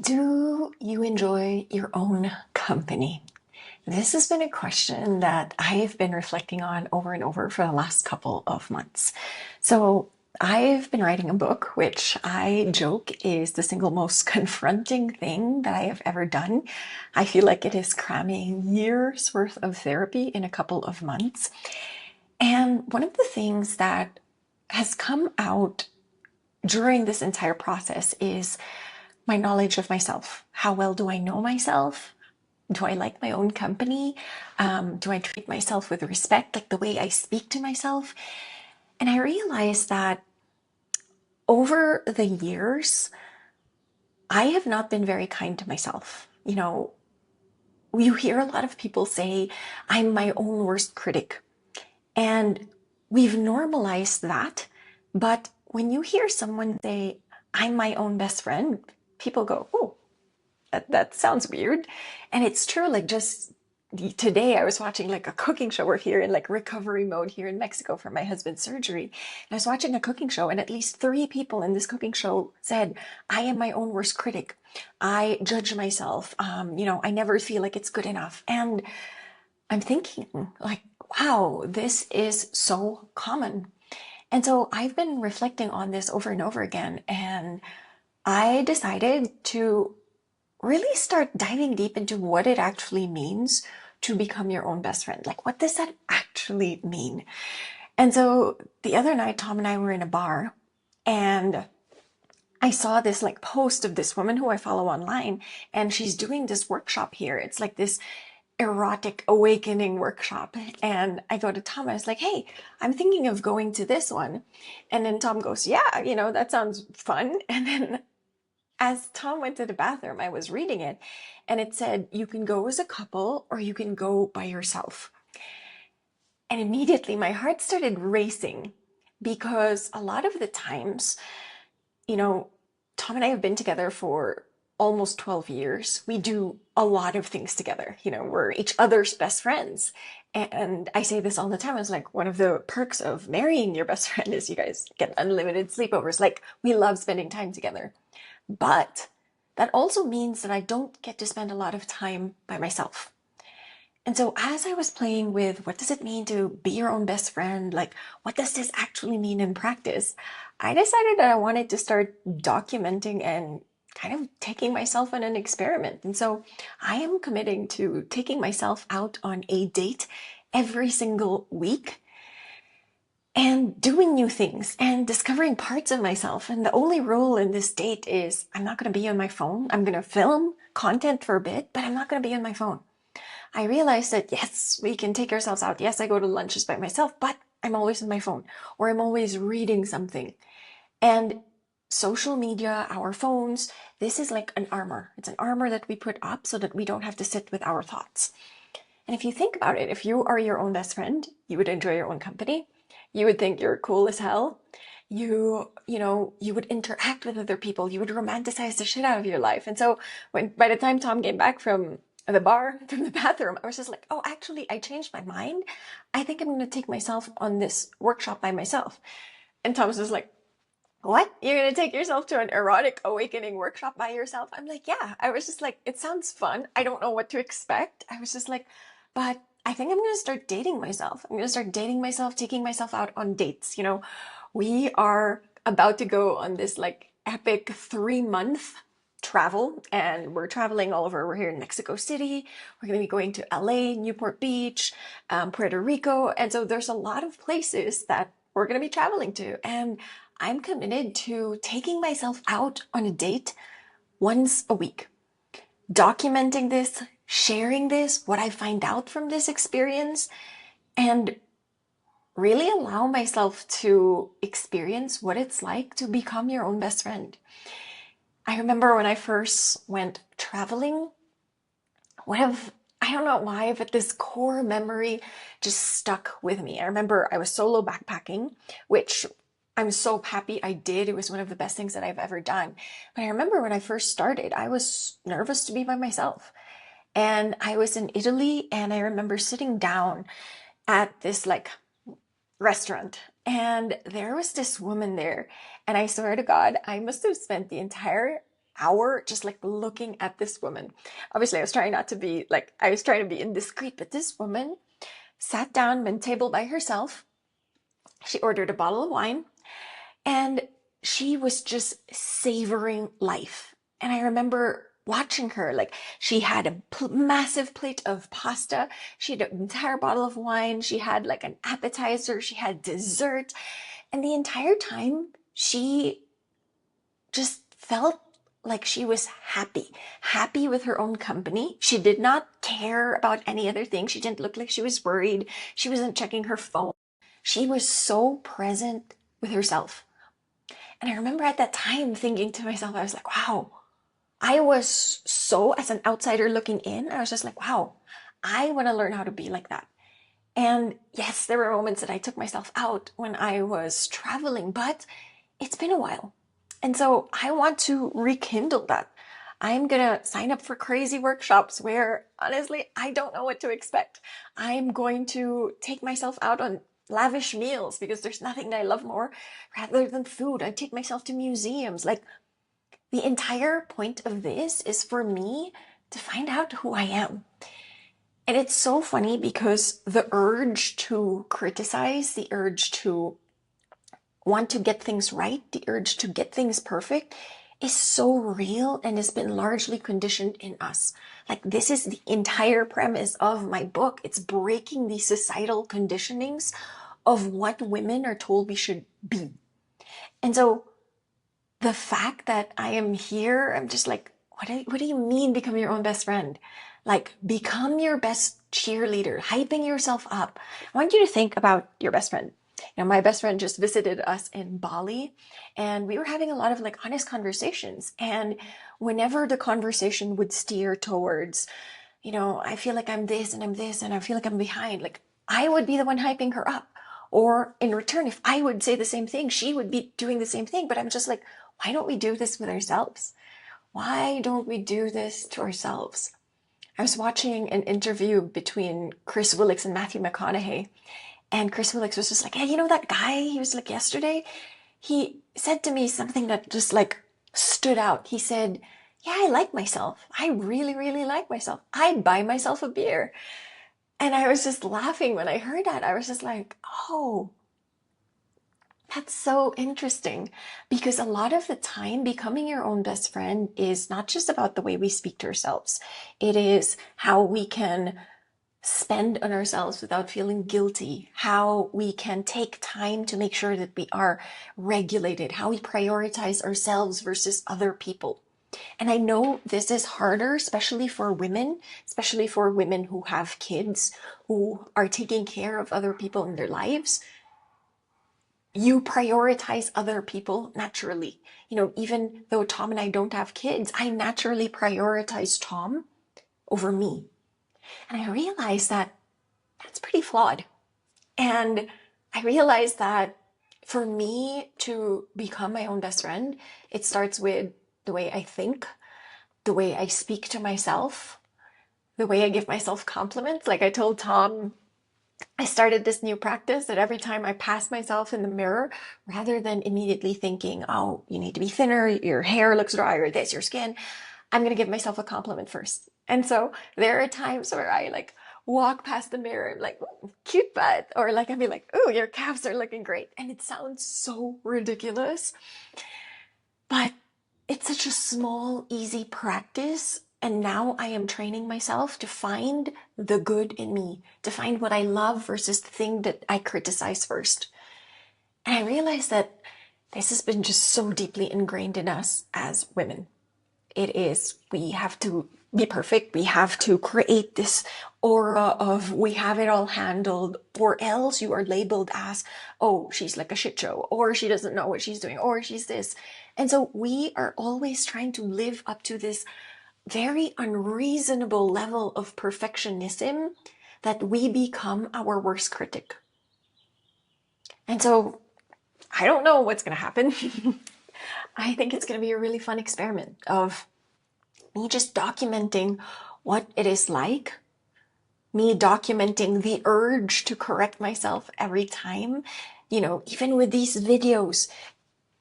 Do you enjoy your own company? This has been a question that I've been reflecting on over and over for the last couple of months. So, I've been writing a book, which I joke is the single most confronting thing that I have ever done. I feel like it is cramming years worth of therapy in a couple of months. And one of the things that has come out during this entire process is my knowledge of myself. How well do I know myself? Do I like my own company? Do I treat myself with respect, like the way I speak to myself? And I realized that over the years, I have not been very kind to myself. You hear a lot of people say, I'm my own worst critic. And we've normalized that. But when you hear someone say, I'm my own best friend, people go, oh, that sounds weird. And it's true. Like just today I was watching like a cooking show. We're here in like recovery mode here in Mexico from my husband's surgery. And I was watching a cooking show and at least three people in this cooking show said, I am my own worst critic. I judge myself. I never feel like it's good enough. And I'm thinking like, wow, this is so common. And so I've been reflecting on this over and over again. And I decided to really start diving deep into what it actually means to become your own best friend. Like, what does that actually mean? And so the other night, Tom and I were in a bar and I saw this like post of this woman who I follow online, and she's doing this workshop here. It's like this erotic awakening workshop. And I go to Tom, I was like, hey, I'm thinking of going to this one. And then Tom goes, yeah, that sounds fun. And then as Tom went to the bathroom, I was reading it and it said, you can go as a couple or you can go by yourself. And immediately my heart started racing because a lot of the times, Tom and I have been together for almost 12 years. We do a lot of things together. We're each other's best friends. And I say this all the time. It's like one of the perks of marrying your best friend is you guys get unlimited sleepovers. Like we love spending time together. But that also means that I don't get to spend a lot of time by myself. And so as I was playing with what does it mean to be your own best friend? Like, what does this actually mean in practice? I decided that I wanted to start documenting and kind of taking myself on an experiment. And so I am committing to taking myself out on a date every single week and doing new things and discovering parts of myself. And the only rule in this date is I'm not going to be on my phone. I'm going to film content for a bit, but I'm not going to be on my phone. I realized that yes, we can take ourselves out. Yes, I go to lunches by myself, but I'm always on my phone or I'm always reading something. And social media, our phones, this is like an armor. It's an armor that we put up so that we don't have to sit with our thoughts. And if you think about it, if you are your own best friend, you would enjoy your own company. You would think you're cool as hell. You would interact with other people. You would romanticize the shit out of your life. And so by the time Tom came back from the bar, from the bathroom, I was just like, oh, actually, I changed my mind. I think I'm going to take myself on this workshop by myself. And Tom was just like, what? You're going to take yourself to an erotic awakening workshop by yourself? I'm like, yeah. I was just like, it sounds fun. I don't know what to expect. I was just like, but I think I'm going to start dating myself. I'm going to start dating myself, taking myself out on dates. We are about to go on this like epic 3-month travel and we're traveling all over. We're here in Mexico City. We're going to be going to LA, Newport Beach, Puerto Rico. And so there's a lot of places that we're going to be traveling to. And I'm committed to taking myself out on a date once a week, documenting this, sharing this, what I find out from this experience, and really allow myself to experience what it's like to become your own best friend. I remember when I first went traveling, I don't know why, but this core memory just stuck with me. I remember I was solo backpacking, which I'm so happy I did. It was one of the best things that I've ever done. But I remember when I first started, I was nervous to be by myself. And I was in Italy and I remember sitting down at this like restaurant and there was this woman there. And I swear to God, I must have spent the entire hour just like looking at this woman. Obviously, I was trying not to be like, I was trying to be indiscreet, but this woman sat down at a table by herself. She ordered a bottle of wine and she was just savoring life. And I remember watching her, like she had a massive plate of pasta. She had an entire bottle of wine. She had like an appetizer. She had dessert. And the entire time she just felt like she was happy with her own company. She did not care about any other thing. She didn't look like she was worried. She wasn't checking her phone. She was so present with herself. And I remember at that time thinking to myself, I was like, wow, I was so, as an outsider looking in, I was just like, wow, I want to learn how to be like that. And yes, there were moments that I took myself out when I was traveling, but it's been a while. And so I want to rekindle that. I'm going to sign up for crazy workshops where honestly, I don't know what to expect. I'm going to take myself out on lavish meals because there's nothing that I love more rather than food. I take myself to museums. Like the entire point of this is for me to find out who I am. And it's so funny because the urge to criticize, the urge to want to get things right, the urge to get things perfect is so real and has been largely conditioned in us. Like this is the entire premise of my book. It's breaking these societal conditionings of what women are told we should be. And so the fact that I am here, I'm just like, what do you mean become your own best friend? Like become your best cheerleader, hyping yourself up. I want you to think about your best friend. You know, my best friend just visited us in Bali and we were having a lot of like honest conversations. And whenever the conversation would steer towards, you know, I feel like I'm this and I'm this and I feel like I'm behind, like I would be the one hyping her up. Or in return, if I would say the same thing, she would be doing the same thing. But I'm just like, why don't we do this with ourselves? Why don't we do this to ourselves? I was watching an interview between Chris Willicks and Matthew McConaughey. And Chris Willicks was just like, yeah, you know that guy he was like yesterday? He said to me something that just like stood out. He said, yeah, I like myself. I really, really like myself. I'd buy myself a beer. And I was just laughing when I heard that. I was just like, oh, that's so interesting. Because a lot of the time, becoming your own best friend is not just about the way we speak to ourselves. It is how we can spend on ourselves without feeling guilty, how we can take time to make sure that we are regulated, how we prioritize ourselves versus other people. And I know this is harder, especially for women who have kids, who are taking care of other people in their lives. You prioritize other people naturally. You know, even though Tom and I don't have kids, I naturally prioritize Tom over me. And I realized that that's pretty flawed. And I realized that for me to become my own best friend, it starts with the way I think, the way I speak to myself, the way I give myself compliments. Like I told Tom, I started this new practice that every time I pass myself in the mirror, rather than immediately thinking, oh, you need to be thinner, your hair looks dry, or this, your skin, I'm going to give myself a compliment first. And so there are times where I like walk past the mirror, like, cute butt, or like I'd be like, oh, your calves are looking great. And it sounds so ridiculous, but it's such a small, easy practice. And now I am training myself to find the good in me, to find what I love versus the thing that I criticize first. And I realized that this has been just so deeply ingrained in us as women. It is, we have to be perfect. We have to create this aura of we have it all handled, or else you are labeled as, oh, she's like a shit show, or she doesn't know what she's doing, or she's this. And so we are always trying to live up to this very unreasonable level of perfectionism that we become our worst critic. And so I don't know what's going to happen. I think it's going to be a really fun experiment of me just documenting what it is like, me documenting the urge to correct myself every time, you know, even with these videos.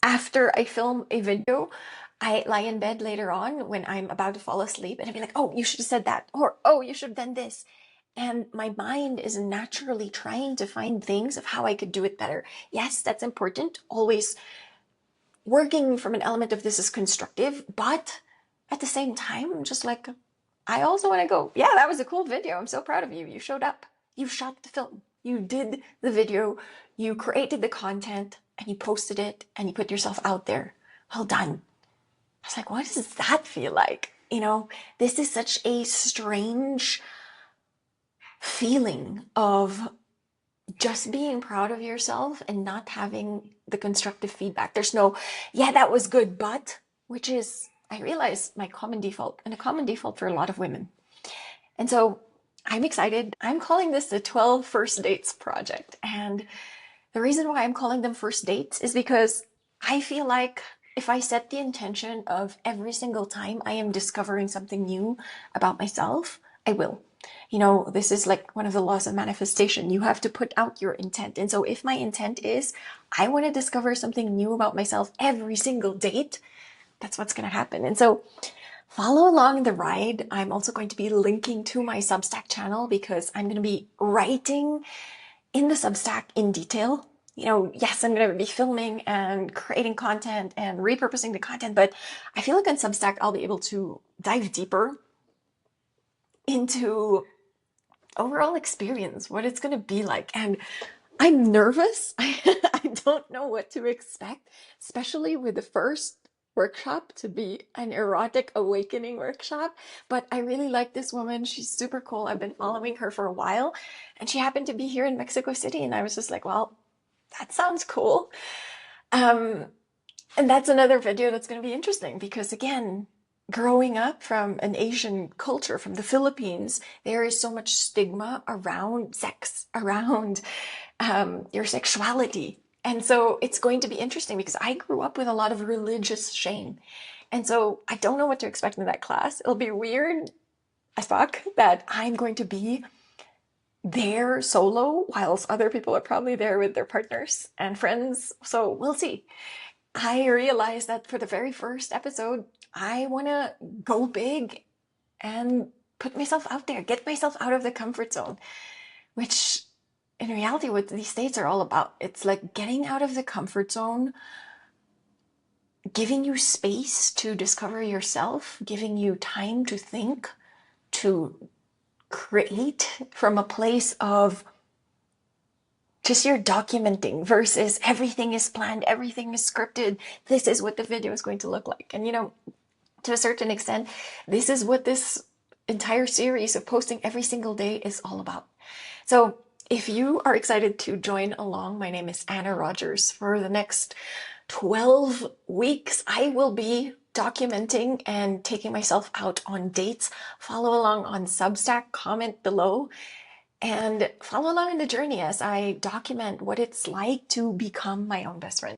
After I film a video, I lie in bed later on when I'm about to fall asleep and I'd be like, oh, you should have said that, or oh, you should have done this. And my mind is naturally trying to find things of how I could do it better. Yes, that's important. Always working from an element of this is constructive, but at the same time, I'm just like, I also want to go, yeah, that was a cool video. I'm so proud of you. You showed up. You shot the film. You did the video. You created the content and you posted it and you put yourself out there. Well done. I was like, what does that feel like? You know, this is such a strange feeling of just being proud of yourself and not having the constructive feedback. There's no, yeah, that was good, but, which is, I realize, my common default and a common default for a lot of women. And so I'm excited. I'm calling this the 12 First Dates Project. And the reason why I'm calling them first dates is because I feel like if I set the intention of every single time I am discovering something new about myself, I will. You know, this is like one of the laws of manifestation. You have to put out your intent. And so if my intent is, I want to discover something new about myself every single date, that's what's going to happen. And so follow along the ride. I'm also going to be linking to my Substack channel because I'm going to be writing in the Substack in detail. You know, yes, I'm going to be filming and creating content and repurposing the content, but I feel like on Substack, I'll be able to dive deeper into overall experience, what it's going to be like. And I'm nervous. I don't know what to expect, especially with the first workshop to be an erotic awakening workshop. But I really like this woman. She's super cool. I've been following her for a while and she happened to be here in Mexico City. And I was just like, well, that sounds cool. And that's another video that's going to be interesting because again, growing up from an Asian culture, from the Philippines, there is so much stigma around sex, around your sexuality. And so it's going to be interesting because I grew up with a lot of religious shame. And so I don't know what to expect in that class. It'll be weird as fuck that I'm going to be there solo whilst other people are probably there with their partners and friends. So we'll see. I realized that for the very first episode, I want to go big and put myself out there, get myself out of the comfort zone, which in reality, what these dates are all about, it's like getting out of the comfort zone, giving you space to discover yourself, giving you time to think, to create from a place of just you're documenting versus everything is planned, everything is scripted. This is what the video is going to look like. And, you know, to a certain extent, this is what this entire series of posting every single day is all about. So if you are excited to join along, my name is Anna Rogers. For the next 12 weeks, I will be documenting and taking myself out on dates. Follow along on Substack, comment below, and follow along in the journey as I document what it's like to become my own best friend.